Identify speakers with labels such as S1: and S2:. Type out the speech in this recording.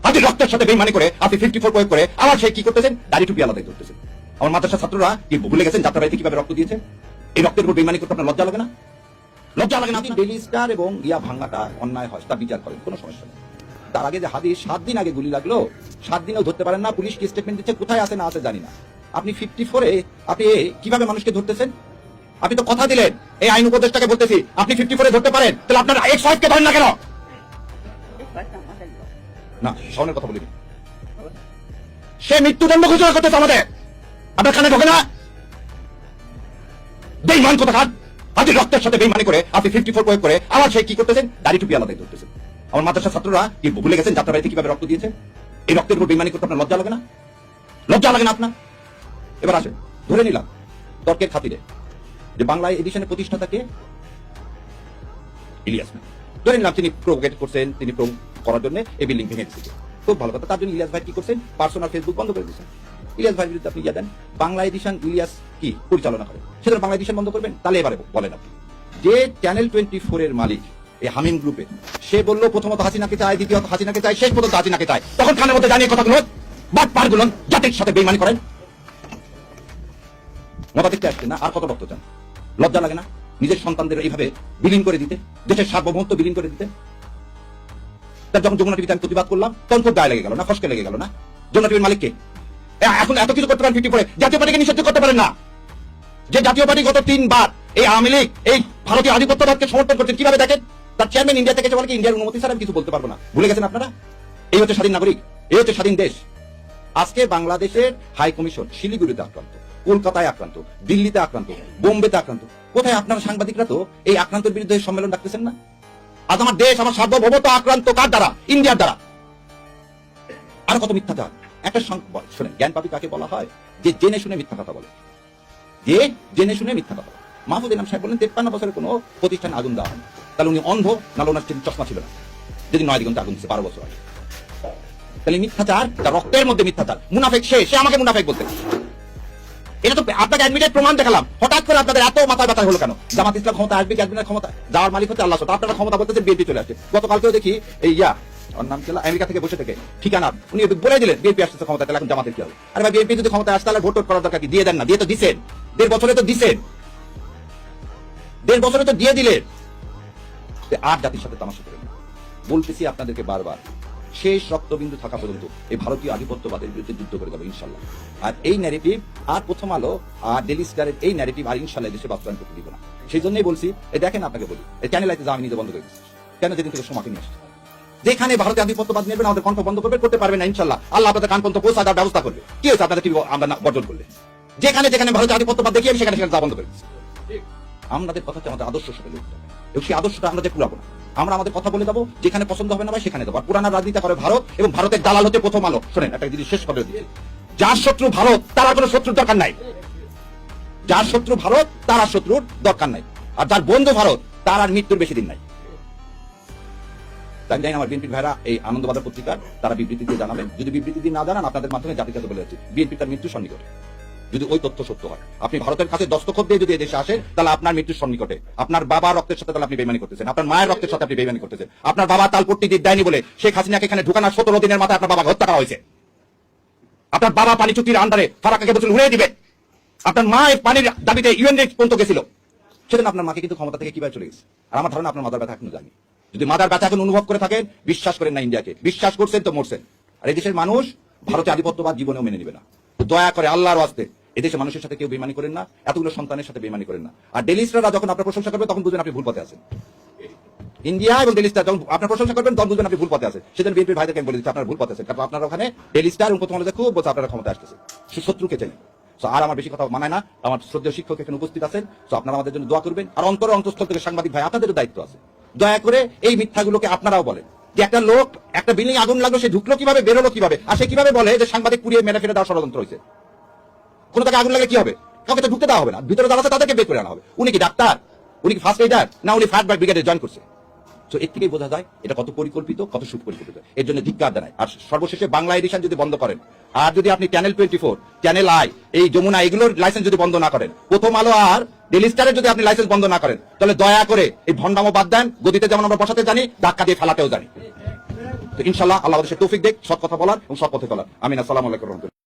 S1: আপনি রক্তের সাথে বেইমানি করে আপনি 54 প্রয়োগ করে আবার সে কি করতেছেন, দাড়ি টুপি আলাদাই ধরতেছেন। আমার মাদ্রাসা ছাত্ররা কি ভুলে গেছেন যাত্রা বাড়িতে কিভাবে রক্ত দিয়েছে? এই রক্তের উপর বেইমানি করতে আপনার লজ্জা লাগে না? লজ্জা লাগে না? আপনি ডেইলি স্টার এবং ইয়া ভাঙাটা অন্যায় হয় তা বিচার করেন, কোনো সমস্যা নেই। তার আগে যে হাদিস 7 দিন আগে গুলি লাগলো, 7 দিনেও ধরতে পারেন না, পুলিশ কি স্টেটমেন্ট দিচ্ছে, কোথায় আছে না আছে জানি না। আপনি 54-এ আপনি কিভাবে মানুষকে ধরতেছেন? আপনি তো কথা দিলেন, এই আইন উপদেষ্টাকে বলতেছি আপনি 54-এ ধরতে পারেন, তাহলে আপনার X5 কে ধরেন না কেন? না, শাওনের কথা বলিনি। সে মৃত্যুদণ্ড ঘোষণা করতেছে আমাদের, আপনার কানে ঢোকে না? বেইমান কোথাকার! আপনি রক্তের সাথে বেইমানি করে আপনি 54 প্রয়োগ করে আবার সে কি করতেছেন, দাড়ি টুপি আলাদাই ধরতেছেন। আমার মাদ্রাসা ছাত্ররা কি ভুলে গেছেন যাত্রা বাড়িতে কিভাবে রক্ত দিয়েছে? এই রক্তের উপর বেইমানি করতে আপনার লজ্জা লাগে না? লজ্জা লাগে না আপনার? এবার আসেন, ধরে নিলাম তর্কের খাতিরে যে বাংলা এডিশনের প্রতিষ্ঠাতাকে ইলিয়াস, ধরে নিলাম তিনি প্রোভোকেট করছেন, তিনি করার জন্য এই বিল্ডিং ভেঙে দিয়েছে, খুব ভালো কথা। তার জন্য ইলিয়াস ভাই কি করছেন, পার্সোনাল ফেসবুক বন্ধ করে দিয়েছেন। ইলিয়াস ভাই বিরুদ্ধে আপনি দেন বাংলা এডিশন ইলিয়াস কি পরিচালনা করে, সেটা বাংলা এডিশন বন্ধ করবেন? তাহলে এবারে বলেন আপনি যে চ্যানেল 24 এর মালিক এই হামিম গ্রুপের, সে বললো প্রথমত হাসিনাকে চায়, দ্বিতীয়ত হাসিনাকে চায়, শেষ পর্যন্ত হাসিনাকে চায়, তখন খানের মধ্যে জানিয়ে কথাগুলো বাট পার গুলো জাতির সাথে বেইমানি করেন। মতা দেখতে আসছেন না, আর কত রক্ত চান? লজ্জা লাগে না নিজের সন্তানদের এইভাবে বিলীন করে দিতে, দেশের সার্বভৌমত্ব বিলীন করে দিতে? তার যখন যমুনা টিভিতে আমি প্রতিবাদ করলাম তখন খুব গায়ে লেগে গেল না, ফসকে লেগে গেল না? যমুনা টিভির মালিককে এখন এত কিছু করতে পারেন 54, জাতীয় পার্টিকে নিষিদ্ধ করতে পারেন না? যে জাতীয় পার্টি গত 3 বার এই আওয়ামী লীগ এই ভারতীয় আধিপত্যবাদকে সমর্থন করছে, কিভাবে দেখেন? তার চেয়ারম্যান ইন্ডিয়া থেকে বলে কি ইন্ডিয়ার অনুমতি ছাড়া আমি কিছু বলতে পারবো না। ভুলে গেছেন আপনারা? এই হচ্ছে স্বাধীন নাগরিক, এই হচ্ছে স্বাধীন দেশ। আজকে বাংলাদেশের হাই কমিশন শিলিগুড়িতে আক্রান্ত, কলকাতায় আক্রান্ত, দিল্লিতে আক্রান্ত, বোম্বেতে আক্রান্ত। কোথায় আপনার সাংবাদিকরা তো এই আক্রান্তের বিরুদ্ধে সম্মেলন ডাকতেছেন না? আজ আমার দেশ, আমার সার্বভৌমত্ব আক্রান্ত কার দ্বারা? ইন্ডিয়ার দ্বারা। আর কত মিথ্যাচার! একটা শোনেন, জ্ঞান পাপী কাকে বলা হয়? যে জেনে শুনে মিথ্যা কথা বলে, যে জেনে শুনে মিথ্যা কথা বলে। মাহফুজ ইনাম সাহেব বলেন 53 বছরের কোনো প্রতিষ্ঠানে আগুন দেওয়া হয়, তাহলে উনি অন্ধ নাহলে ওনার চশমা ছিল না, যদি 9 দিগন্তে আগুন দিচ্ছে 12 বছর আগে। তাহলে মিথ্যাচার, তার রক্তের মধ্যে মিথ্যাচার। মুনাফেক সে আমাকে মুনাফেক বলতে, এটা তো আপনাকে অ্যাডমিটেড প্রমাণ দেখালাম। হঠাৎ করে আপনাদের এত মাথা ব্যথা হলো কেন? জামাত ইসলাম ক্ষমতা আসবে, ক্যাবিনেট ক্ষমতা যাওয়ার মালিক হচ্ছে আল্লাহ, আপনারা ক্ষমতা বলতেছেন বিএনপি চলে আসছে। গতকালকেও দেখি এই ওর নাম ছিল আমেরিকা থেকে বসে থেকে ঠিকানা উনি বলে দিলেন বিএনপি আসছে ক্ষমতা, তাহলে এখন জামাতের কি হবে? আরে ভাই, বিএনপি যদি ক্ষমতা আসে তাহলে ভোট করার দরকার কি? দিয়ে দেন না, দিয়ে তো দিছেন, 1.5 বছরে তো দিছেন, 1.5 বছরে তো দিয়ে দিলেন। আর জাতির সাথে তামাশা করেন না, বলতেছি আপনাদেরকে বারবার, শেষ রক্তবিন্দু থাকা পর্যন্ত এই ভারতীয় আধিপত্যবাদের বিরুদ্ধে যুদ্ধ করে যাবে ইনশাল্লাহ। আর এই ন্যারেটিভ আর প্রথম আলো আর ডেইলি স্টারের এই ন্যারেটিভ আর ইনশাল্লাহ দেশে বাস্তবায়ন করতে দিব না। সেই জন্যই বলছি, দেখেন আপনাকে বলি, এই চ্যানেল আইতে আমি নিজে বন্ধ করে দিচ্ছি। কেন? যেদিন থেকে সমাকে নিয়ে আসছে, যেখানে ভারতীয় আধিপত্যবাদ নেবেন আমাদের কণ্ঠ বন্ধ করতে পারবে না ইনশাল্লাহ। আল্লাহ আপনাদের কান পর্যন্ত পৌঁছা দেওয়ার ব্যবস্থা করবে। কি হয়েছে আপনাদের টিভি আমরা বর্জন করলে? যেখানে যেখানে ভারতীয় আধিপত্যবাদ দেখি আমি সেখানে যা বন্ধ করে দিচ্ছি। আমাদের কথা হচ্ছে আমাদের আদর্শের সাথে লড়তে হবে, এবং সেই আদর্শটা আমরা যে পুরাবো না। আমরা আমাদের কথা বলে যাবো, যেখানে পছন্দ হবে না ভাই সেখানে যাবো। পুরানা রাজনীতি করে ভারত, এবং ভারতের দালাল হচ্ছে প্রথম আলো। শোনেন, একটা জিনিস শেষ করে দিয়ে, যার শত্রু ভারত তার আর কোনো শত্রুর দরকার নাই। যার শত্রু ভারত তার আর শত্রুর দরকার নাই, আর যার বন্ধু ভারত তার আর মৃত্যুর বেশি দিন নাই। তাই জানি আমার বিএনপির ভাইরা এই আনন্দবাজার পত্রিকার তারা বিবৃতি দিয়ে জানাবেন। যদি বিবৃতি দিয়ে না জানান, আপনাদের মাধ্যমে জাতির কাছে বলে যাচ্ছি, বিএনপি তার মৃত্যুর সন্নিকটে। যদি ওই তথ্য সত্য হয়, আপনি ভারতের কাছে দস্তখত দিয়ে যদি দেশে আসেন, তাহলে আপনার মৃত্যুর সন্নিকটে। আপনার বাবার রক্তের সাথে তাহলে আপনি বেইমানি করতেছেন, আপনার মায়ের রক্তের সাথে আপনি বেইমানি করতেছেন। আপনার বাবা তালপট্টি দিয়ে দেয়নি বলে শেখ হাসিনাকে এখানে ঢুকানোর 17 দিনের মাথায় আপনার বাবাকে হত্যা করা হয়েছে। আপনার বাবা পানি চুক্তির আন্ডারে ফারাক্কাকে বলছিল উড়িয়ে দিবে। আপনার মা পানির দাবিতে ইউএন পর্যন্ত গেছিল, সেদিন আপনার মাকে কিন্তু ক্ষমতা থেকে কিভাবে চলে গেছে। আর আমার ধারণা আপনার মাদার ব্যথা এখনো জানি। যদি মাদার ব্যথা এখন অনুভব করে থাকেন, বিশ্বাস করেন না ইন্ডিয়াকে, বিশ্বাস করছেন তো মরছেন। আর এই দেশের মানুষ ভারতীয় আধিপত্যবাদ জীবনেও মেনে নিবে না। দয়া করে আল্লাহর ওয়াস্তে এদেশে মানুষের সাথে কেউ বেইমানি করেন না, এতগুলো সন্তানের সাথে বেইমানি করেন না। আর ডেইলি স্টাররা যখন আপনার প্রশংসা করবে তখন বুঝবেন আপনি ভুল পথে আছেন। ইন্ডিয়া এবং ডেইলি স্টার যখন আপনার প্রশংসা করবেন তখন বুঝবেন আপনি ভুল পথে আছেন। সেদিন বিএনপির ভাইদেরকে আমি বলে দিচ্ছি আপনারা ভুল পথে আছেন, কারণ আপনারা ওখানে ডেইলি স্টার এবং প্রথম আলোতে খুব বলছে আপনারা ক্ষমতা আসতেছে, শত্রুকে চাই। আর আমার বেশি কথা মানায় না, আমার শ্রদ্ধেয় শিক্ষক এখানে উপস্থিত আছেন, তো আপনারা আমাদের জন্য দোয়া করবেন। আর অন্তরস্থল থেকে সাংবাদিক ভাই আপনাদেরও দায়িত্ব আছে, দয়া করে এই মিথ্যাগুলোকে আপনারাও বলেন যে একটা লোক একটা বিল্ডিং আগুন লাগলো, সে ঢুকলো কিভাবে, বেরোলো কিভাবে, আর সে কিভাবে বলে যে সাংবাদিক পুড়িয়ে মেরে ফেলে দেওয়ার ষড়যন্ত্র হয়েছে। কোনো তাকে আগুন লাগে কি হবে? কাউকে তো ঢুকতে দেওয়া হবে না, ভিতরে যারা আছে তাদেরকে বের করে আনা হবে। উনি কি ডাক্তার? উনি কি ফার্স্ট এইডার? না উনি ফায়ার ব্রিগেডে জয়েন করছে? তো এর থেকেই বোঝা যায় এটা কত পরিকল্পিত, কত সুপরিকল্পিত। এর জন্য ধিক্কার জানাই। আর সর্বশেষে বাংলা এডিশন যদি বন্ধ করেন, আর যদি আপনি চ্যানেল 24, চ্যানেল আই, এই যমুনা, এগুলোর লাইসেন্স যদি বন্ধ না করেন, প্রথম আলো আর ডেইলি স্টারের যদি আপনি লাইসেন্স বন্ধ না করেন, তাহলে দয়া করে এই ভণ্ডামো বাদ দেন। গদিতে যেমন আমরা বসাতে জানি, ধাক্কা দিয়ে ফেলাতেও জানি। তো ইনশাল্লাহ আল্লাহ আমাদের তৌফিক দেখ সৎ কথা বলার এবং সৎ পথে চলার। আমিন। আসসালামু আলাইকুম।